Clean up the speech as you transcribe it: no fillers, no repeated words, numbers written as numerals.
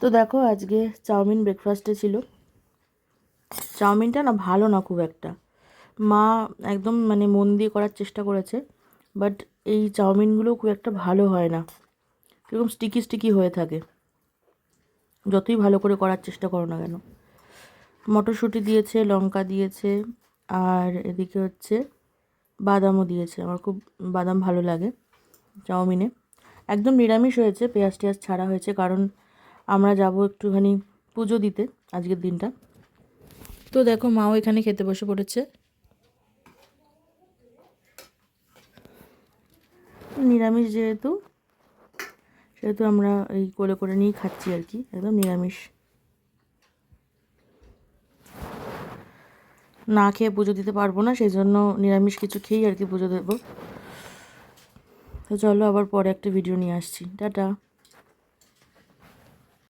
তো দেখো আজকে চাউমিন ব্রেকফাস্টে ছিল। চাউমিনটা না ভালো না খুব একটা। মা একদম মানে মন দিয়ে করার চেষ্টা করেছে, বাট এই চাউমিনগুলো খুব একটা ভালো হয় না, কীরকম স্টিকি স্টিকি হয়ে থাকে যতই ভালো করে করার চেষ্টা করো না কেন। মটরশুঁটি দিয়েছে, লঙ্কা দিয়েছে, আর এদিকে হচ্ছে বাদামও দিয়েছে। আমার খুব বাদাম ভালো লাগে চাউমিনে। একদম নিরামিষ হয়েছে, পেঁয়াজ টেয়াজ ছাড়া হয়েছে, কারণ আমরা যাব একটুখানি পুজো দিতে আজকের দিনটা। তো দেখো মাও এখানে খেতে বসে পড়েছে। নিরামিষ যেহেতু সেহেতু আমরা এই কোলে করে নিয়েই খাচ্ছি আর কি, একদম নিরামিষ। না খেয়ে পুজো দিতে পারবো না, সেই জন্য নিরামিষ কিছু খেয়েই আর কি পুজো দেবো। তো চলো আবার পরে একটা ভিডিও নিয়ে আসছি। টাটা।